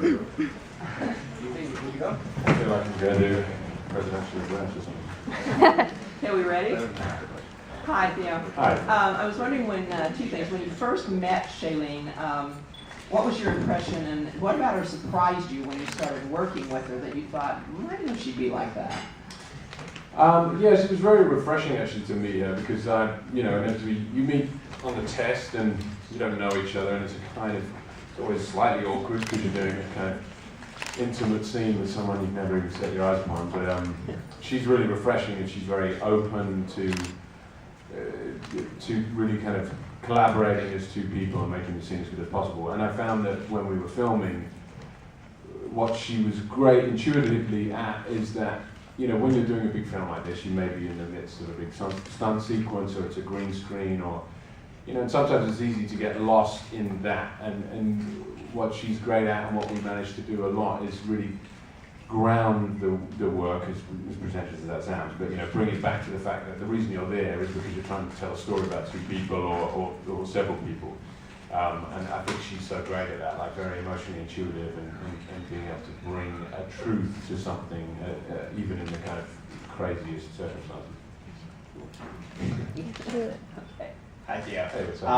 You think you go? I feel like I'm going to do presidential address or something. Okay, we ready? Hi, Theo. Hi. I was wondering when, two things. When you first met Shailene, what was your impression, and what about her surprised you when you started working with her that you thought, I didn't know she'd be like that? Yes, it was very refreshing actually to meet her because, inevitably you meet on the test and you don't know each other, and it's always slightly awkward because you're doing a kind of intimate scene with someone you've never even set your eyes upon. But she's really refreshing, and she's very open to really kind of collaborating as two people and making the scene as good as possible. And I found that when we were filming, what she was great intuitively at is that, when you're doing a big film like this, you may be in the midst of a big stunt sequence, or it's a green screen, or, and sometimes it's easy to get lost in that. And what she's great at, and what we managed to do a lot, is really ground the work, as pretentious as that sounds, but bring it back to the fact that the reason you're there is because you're trying to tell a story about two people or several people. And I think she's so great at that, like very emotionally intuitive and being able to bring a truth to something, even in the kind of craziest circumstances. Okay. Hi, Theo. Hey, what's up?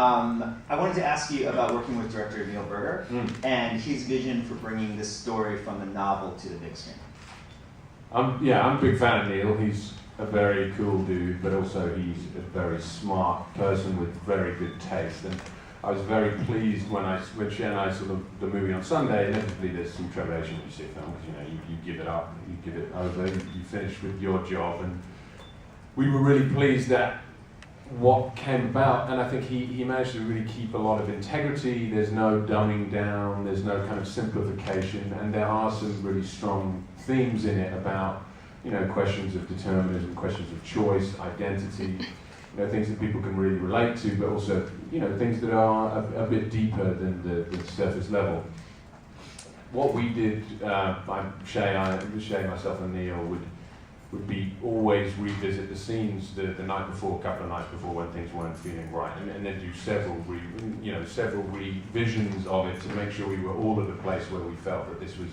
I wanted to ask you about working with director Neil Berger and his vision for bringing this story from the novel to the big screen. I'm a big fan of Neil. He's a very cool dude, but also he's a very smart person with very good taste. And I was very pleased when she and I saw the movie on Sunday. Inevitably, there's some trepidation when you see a film because you give it up, you give it over, you finish with your job, and we were really pleased at what came about. And I think he managed to really keep a lot of integrity. There's no dumbing down, there's no kind of simplification, and there are some really strong themes in it about questions of determinism, questions of choice, identity. Things that people can really relate to, but also, things that are a bit deeper than the surface level. What we did, Shay, myself, and Neil would be always revisit the scenes the night before, a couple of nights before, when things weren't feeling right, and then do several revisions of it to make sure we were all at the place where we felt that this was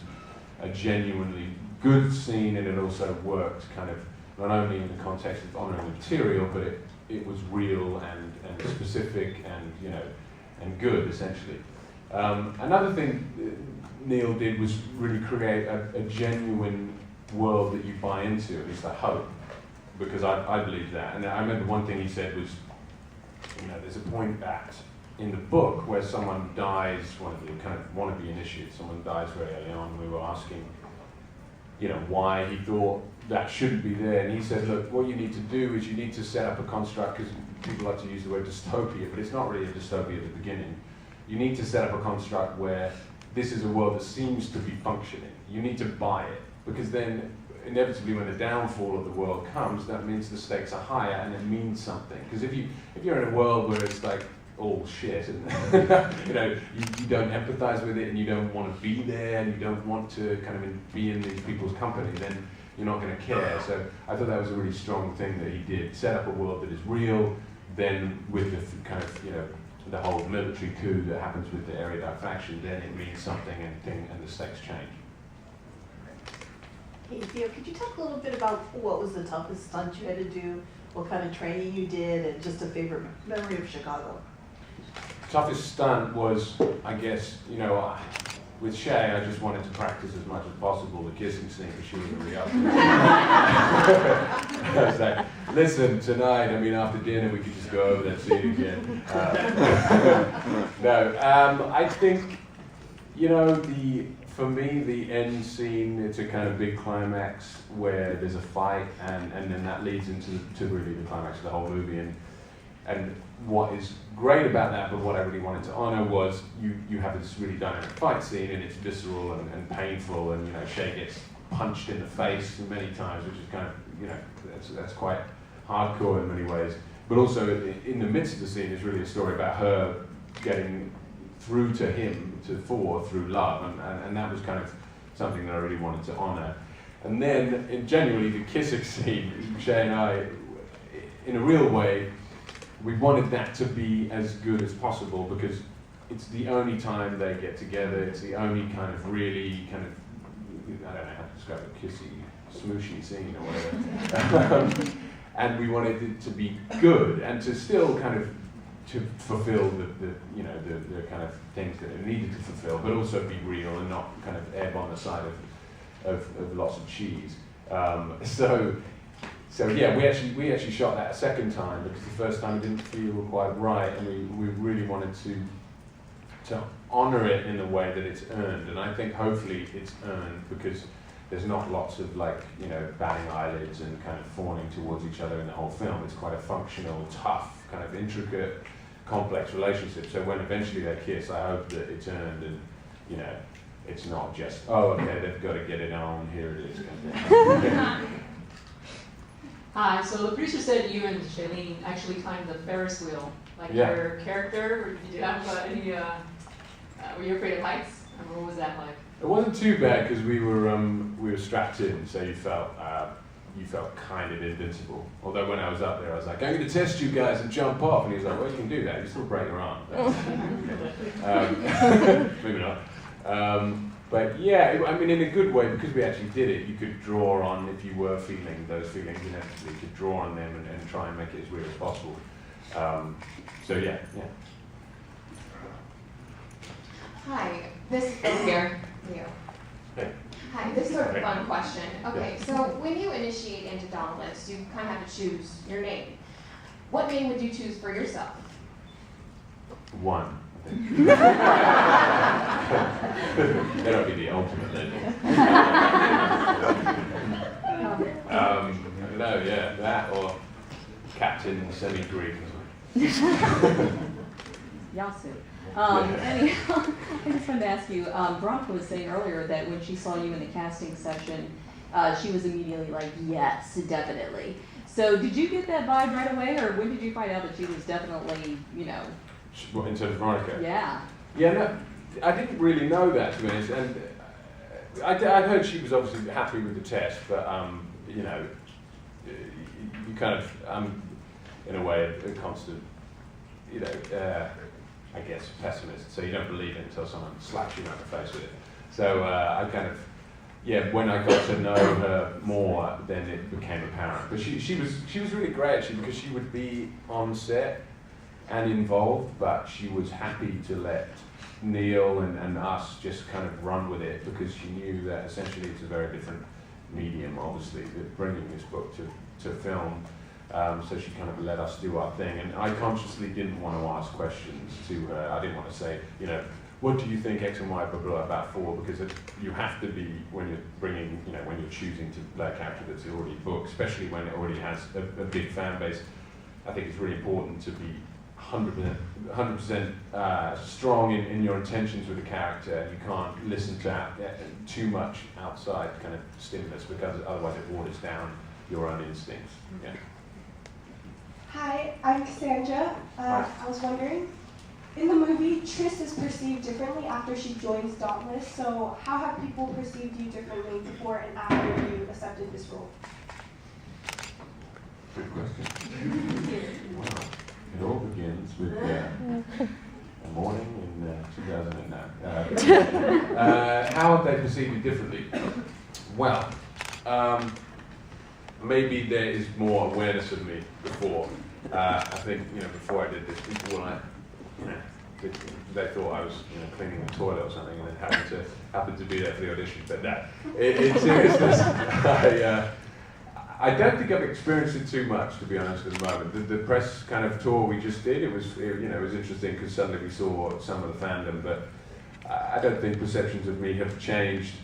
a genuinely good scene, and it also worked kind of not only in the context of honouring the material, but it was real and specific and good, essentially. Another thing Neil did was really create a genuine world that you buy into, at least I hope, because I believe that. And I remember one thing he said was, there's a point in the book where someone dies, one of the kind of wannabe initiates, someone dies very early on, and we were asking, why he thought that shouldn't be there. And he said, look, what you need to do is you need to set up a construct, because people like to use the word dystopia, but it's not really a dystopia at the beginning. You need to set up a construct where this is a world that seems to be functioning. You need to buy it, because then inevitably when the downfall of the world comes, that means the stakes are higher and it means something. Because if you're in a world where it's like all shit, and you don't empathize with it, and you don't want to be there, and you don't want to kind of be in these people's company, then you're not going to care. So I thought that was a really strong thing that he did. Set up a world that is real, then with the kind of, the whole military coup that happens with the Erudite faction, then it means something, and the stakes change. Hey Theo, could you talk a little bit about what was the toughest stunt you had to do, what kind of training you did, and just a favorite memory of Chicago? Toughest stunt was, I guess, with Shay, I just wanted to practice as much as possible the kissing scene, because she wasn't really up to it. I was like, listen, tonight, after dinner, we could just go over that scene again. I think, for me, the end scene, it's a kind of big climax where there's a fight, and then that leads into really the climax of the whole movie. And what is great about that, but what I really wanted to honour, was you have this really dynamic fight scene, and it's visceral and painful, and Shay gets punched in the face many times, which is kind of, that's quite hardcore in many ways. But also in the midst of the scene is really a story about her getting through to him, to Thor, through love, and that was kind of something that I really wanted to honour. And then, genuinely, the kissing scene, Shay and I, in a real way, we wanted that to be as good as possible, because it's the only time they get together. It's the only kind of really kind of, I don't know how to describe it, kissy, smooshy scene or whatever. And we wanted it to be good and to still kind of to fulfill the kind of things that it needed to fulfill, but also be real and not kind of ebb on the side of lots of cheese. So yeah, we actually shot that a second time because the first time it didn't feel quite right, and we really wanted to honor it in the way that it's earned. And I think hopefully it's earned because there's not lots of batting eyelids and kind of fawning towards each other in the whole film. It's quite a functional, tough, kind of intricate, complex relationship. So when eventually they kiss, I hope that it's earned and it's not just, oh, okay, they've got to get it on, here it is. Kind of Hi, so the producer said you and Shailene actually climbed the Ferris wheel, like your character. Did you have any, were you afraid of heights? Or what was that like? It wasn't too bad because we were strapped in, so you felt kind of invincible. Although when I was up there, I was like, I'm going to test you guys and jump off. And he was like, well, you can do that. You still break your arm. Maybe not. But yeah, I mean, in a good way, because we actually did it, you could draw on, if you were feeling those feelings inevitably, you could draw on them and try and make it as real as possible. So yeah. Hi, this is Theo here. Theo. Hey. Hi, this is sort of a fun question. Okay, so when you initiate into Dauntless, you kind of have to choose your name. What name would you choose for yourself? One. That'll be the ultimate then. No, yeah, that or Captain Semi-Greek. Yasu. Anyhow, I just wanted to ask you, Veronica was saying earlier that when she saw you in the casting session, she was immediately like, yes, definitely. So did you get that vibe right away, or when did you find out that she was definitely, In terms of Veronica? Yeah. Yeah, no, I didn't really know that, to be honest, and I heard she was obviously happy with the test, but you kind of, in a way, a constant, I guess, pessimist, so you don't believe it until someone slaps you in the face with it. So I kind of, when I got to know her more, then it became apparent. But she was really great, actually, because she would be on set and involved, but she was happy to let Neil and us just kind of run with it, because she knew that essentially it's a very different medium, obviously, bringing this book to film. So she kind of let us do our thing, and I consciously didn't want to ask questions to her. I didn't want to say, what do you think X and Y blah blah about for? Because you have to be, when you're bringing, when you're choosing to play a character that's already booked, especially when it already has a big fan base. I think it's really important to be 100% strong in your intentions with the character. You can't listen to too much outside kind of stimulus, because otherwise it waters down your own instincts. Yeah. Hi, I'm Cassandra. I was wondering, in the movie, Triss is perceived differently after she joins Dauntless, so how have people perceived you differently before and after you accepted this role? Good question. Wow. It all begins with a morning in 2009. How have they perceived you differently? Well, maybe there is more awareness of me before. I think, before I did this, people were like, they thought I was, cleaning the toilet or something, and then happened to be there for the audition. But in seriousness, I don't think I've experienced it too much, to be honest, at the moment. The press kind of tour we just did, it was interesting because suddenly we saw some of the fandom, but I don't think perceptions of me have changed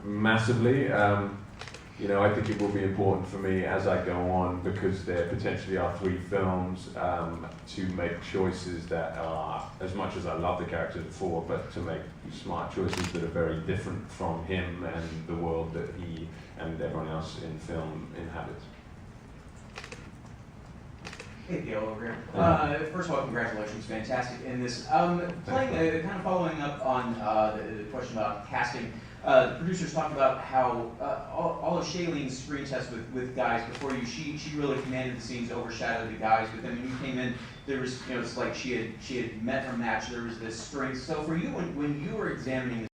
massively. I think it will be important for me as I go on, because there potentially are 3 films, to make choices that are, as much as I love the character before, but to make smart choices that are very different from him and the world that he and everyone else in film inhabits. Hey, Theo over here. First of all, congratulations, fantastic in this. Kind of following up on the question about casting, the producers talked about how all of Shailene's screen tests with guys before you, she really commanded the scenes, overshadowed the guys. But then when you came in, there was, it's like she had met her match. There was this strength. So for you, when you were examining